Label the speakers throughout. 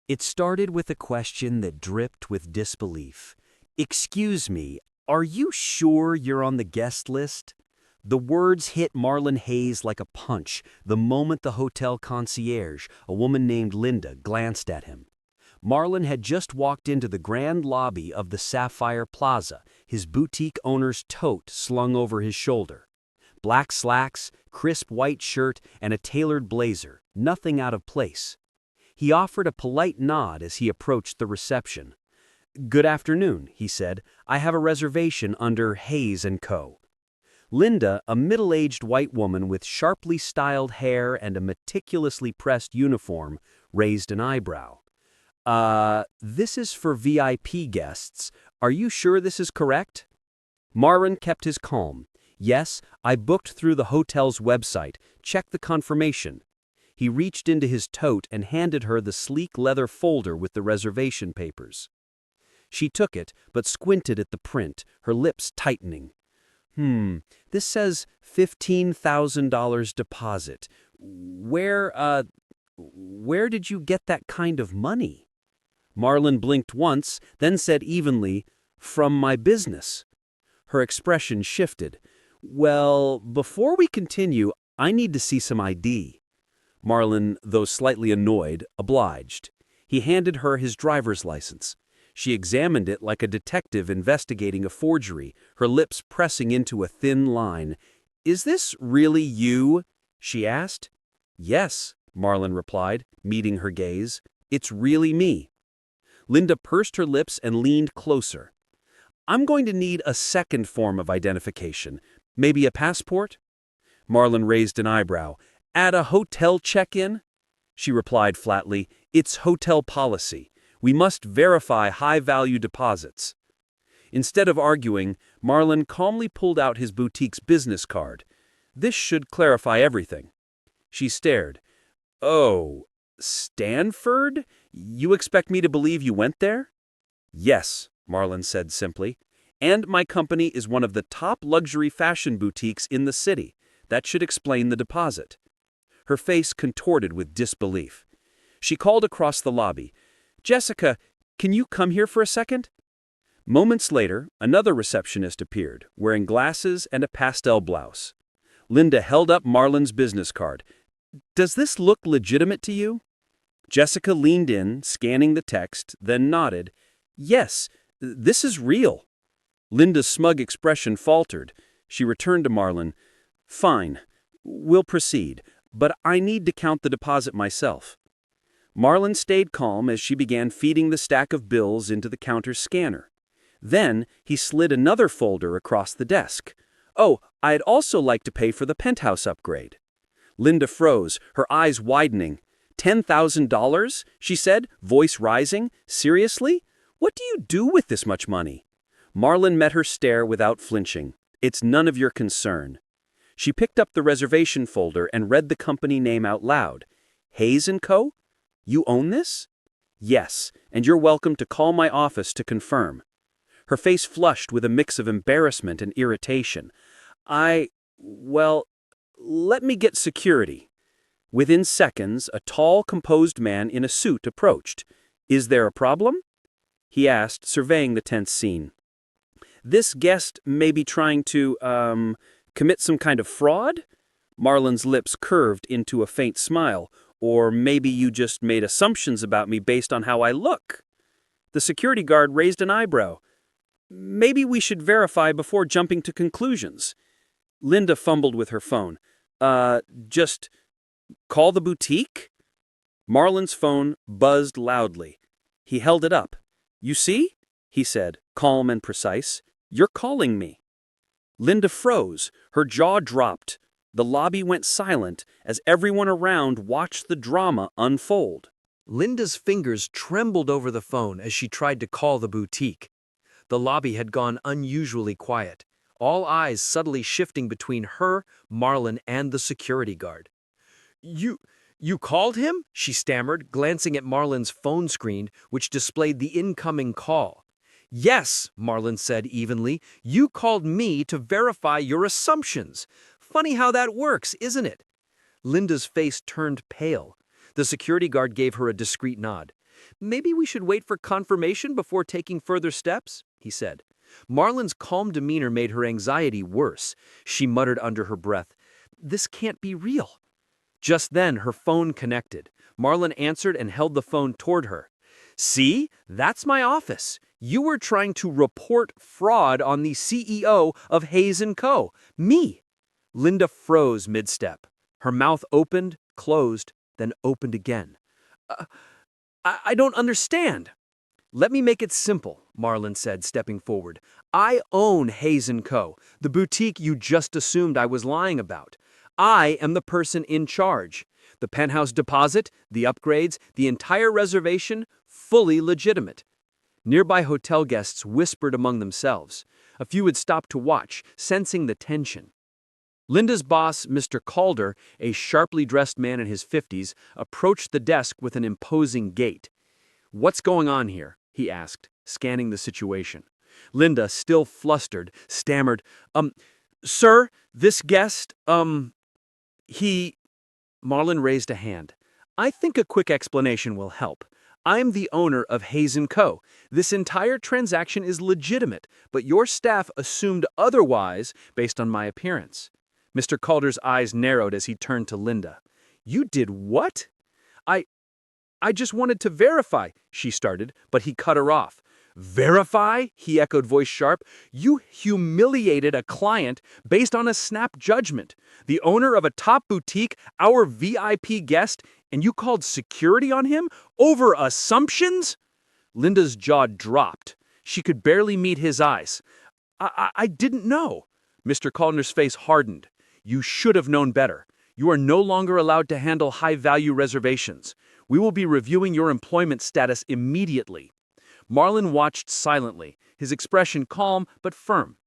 Speaker 1: It started with a question that dripped with disbelief. "Excuse me, are you sure you're on the guest list?" The words hit Marlon Hayes like a punch the moment the hotel concierge, a woman named Linda, glanced at him. Marlon had just walked into the grand lobby of the Sapphire Plaza, his boutique owner's tote slung over his shoulder. Black slacks, crisp white shirt, and a tailored blazer, nothing out of place. He offered a polite nod as he approached the reception. "Good afternoon," he said. "I have a reservation under Hayes & Co." Linda, a middle-aged white woman with sharply styled hair and a meticulously pressed uniform, raised an eyebrow. This is for VIP guests. Are you sure this is correct?" Marlon kept his calm. "Yes, I booked through the hotel's website. Check the confirmation." He reached into his tote and handed her the sleek leather folder with the reservation papers. She took it, but squinted at the print, her lips tightening. This says $15,000 deposit. Where did you get that kind of money?" Marlon blinked once, then said evenly, "From my business." Her expression shifted. "Well, before we continue, I need to see some ID." Marlon, though slightly annoyed, obliged. He handed her his driver's license. She examined it like a detective investigating a forgery, her lips pressing into a thin line. "Is this really you?" she asked. "Yes," Marlon replied, meeting her gaze. "It's really me." Linda pursed her lips and leaned closer. "I'm going to need a second form of identification. Maybe a passport?" Marlon raised an eyebrow. "At a hotel check-in?" She replied flatly, "It's hotel policy. We must verify high-value deposits." Instead of arguing, Marlon calmly pulled out his boutique's business card. "This should clarify everything." She stared. "Oh, Stanford? You expect me to believe you went there?" "Yes," Marlon said simply. "And my company is one of the top luxury fashion boutiques in the city. That should explain the deposit." Her face contorted with disbelief. She called across the lobby, "Jessica, can you come here for a second?" Moments later, another receptionist appeared, wearing glasses and a pastel blouse. Linda held up Marlon's business card. "Does this look legitimate to you?" Jessica leaned in, scanning the text, then nodded. "Yes, this is real." Linda's smug expression faltered. She returned to Marlon. "Fine, we'll proceed, but I need to count the deposit myself." Marlon stayed calm as she began feeding the stack of bills into the counter's scanner. Then he slid another folder across the desk. "Oh, I'd also like to pay for the penthouse upgrade." Linda froze, her eyes widening. $10,000? She said, voice rising. "Seriously? What do you do with this much money?" Marlon met her stare without flinching. "It's none of your concern." She picked up the reservation folder and read the company name out loud. "Hayes & Co.? You own this?" "Yes, and you're welcome to call my office to confirm." Her face flushed with a mix of embarrassment and irritation. Well, let me get security." Within seconds, a tall, composed man in a suit approached. "Is there a problem?" he asked, surveying the tense scene. "This guest may be trying to, commit some kind of fraud?" Marlon's lips curved into a faint smile. "Or maybe you just made assumptions about me based on how I look." The security guard raised an eyebrow. "Maybe we should verify before jumping to conclusions." Linda fumbled with her phone. Just call the boutique?" Marlon's phone buzzed loudly. He held it up. "You see?" he said, calm and precise. "You're calling me." Linda froze. Her jaw dropped. The lobby went silent as everyone around watched the drama unfold.
Speaker 2: Linda's fingers trembled over the phone as she tried to call the boutique. The lobby had gone unusually quiet, all eyes subtly shifting between her, Marlon, and the security guard. You called him?" she stammered, glancing at Marlon's phone screen, which displayed the incoming call. "Yes," Marlon said evenly, "you called me to verify your assumptions. Funny how that works, isn't it?" Linda's face turned pale. The security guard gave her a discreet nod. "Maybe we should wait for confirmation before taking further steps," he said. Marlon's calm demeanor made her anxiety worse. She muttered under her breath, "This can't be real." Just then, her phone connected. Marlon answered and held the phone toward her. "See, that's my office. You were trying to report fraud on the CEO of Hayes & Co. Me." Linda froze mid-step. Her mouth opened, closed, then opened again. I don't understand." "Let me make it simple," Marlon said, stepping forward. "I own Hayes & Co., the boutique you just assumed I was lying about. I am the person in charge. The penthouse deposit, the upgrades, the entire reservation, fully legitimate." Nearby hotel guests whispered among themselves. A few had stopped to watch, sensing the tension. Linda's boss, Mr. Calder, a sharply dressed man in his 50s, approached the desk with an imposing gait. "What's going on here?" he asked, scanning the situation. Linda, still flustered, stammered, "Sir, this guest, he—" Marlon raised a hand. "I think a quick explanation will help. I'm the owner of Hayes & Co. This entire transaction is legitimate, but your staff assumed otherwise based on my appearance." Mr. Calder's eyes narrowed as he turned to Linda. "You did what?" I just wanted to verify," she started, but he cut her off. "Verify?" he echoed, voice sharp. "You humiliated a client based on a snap judgment. The owner of a top boutique, our VIP guest, and you called security on him over assumptions?" Linda's jaw dropped. She could barely meet his eyes. I didn't know." Mr. Calder's face hardened. "You should have known better. You are no longer allowed to handle high-value reservations. We will be reviewing your employment status immediately." Marlon watched silently, his expression calm but firm.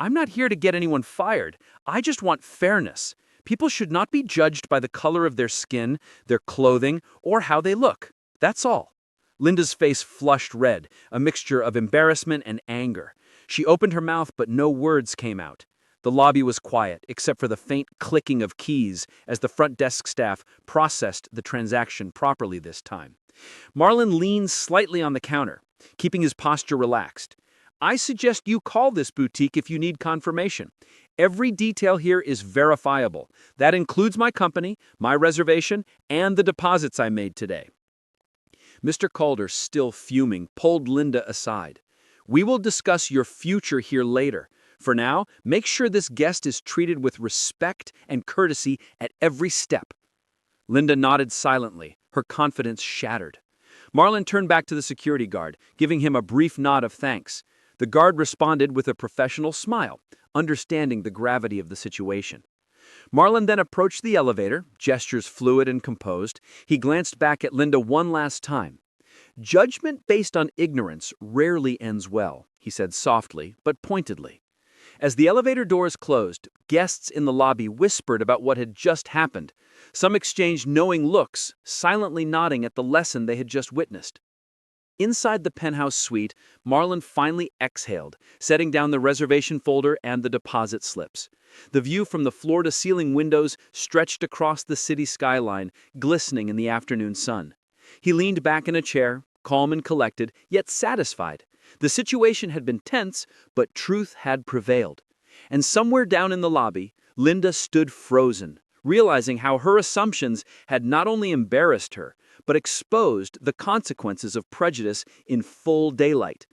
Speaker 2: "I'm not here to get anyone fired. I just want fairness. People should not be judged by the color of their skin, their clothing, or how they look. That's all." Linda's face flushed red, a mixture of embarrassment and anger. She opened her mouth, but no words came out. The lobby was quiet, except for the faint clicking of keys as the front desk staff processed the transaction properly this time. Marlon leaned slightly on the counter, keeping his posture relaxed. "I suggest you call this boutique if you need confirmation. Every detail here is verifiable. That includes my company, my reservation, and the deposits I made today." Mr. Calder, still fuming, pulled Linda aside. "We will discuss your future here later. For now, make sure this guest is treated with respect and courtesy at every step." Linda nodded silently, her confidence shattered. Marlon turned back to the security guard, giving him a brief nod of thanks. The guard responded with a professional smile, understanding the gravity of the situation. Marlon then approached the elevator, gestures fluid and composed. He glanced back at Linda one last time. "Judgment based on ignorance rarely ends well," he said softly but pointedly. As the elevator doors closed, guests in the lobby whispered about what had just happened. Some exchanged knowing looks, silently nodding at the lesson they had just witnessed. Inside the penthouse suite, Marlon finally exhaled, setting down the reservation folder and the deposit slips. The view from the floor-to-ceiling windows stretched across the city skyline, glistening in the afternoon sun. He leaned back in a chair, calm and collected, yet satisfied. The situation had been tense, but truth had prevailed. And somewhere down in the lobby, Linda stood frozen, realizing how her assumptions had not only embarrassed her, but exposed the consequences of prejudice in full daylight.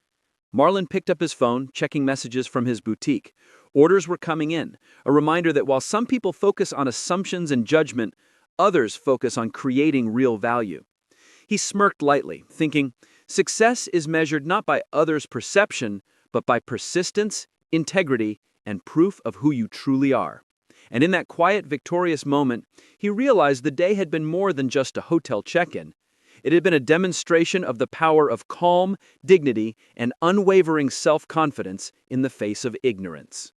Speaker 2: Marlon picked up his phone, checking messages from his boutique. Orders were coming in, a reminder that while some people focus on assumptions and judgment, others focus on creating real value. He smirked lightly, thinking, success is measured not by others' perception, but by persistence, integrity, and proof of who you truly are. And in that quiet, victorious moment, he realized the day had been more than just a hotel check-in. It had been a demonstration of the power of calm, dignity, and unwavering self-confidence in the face of ignorance.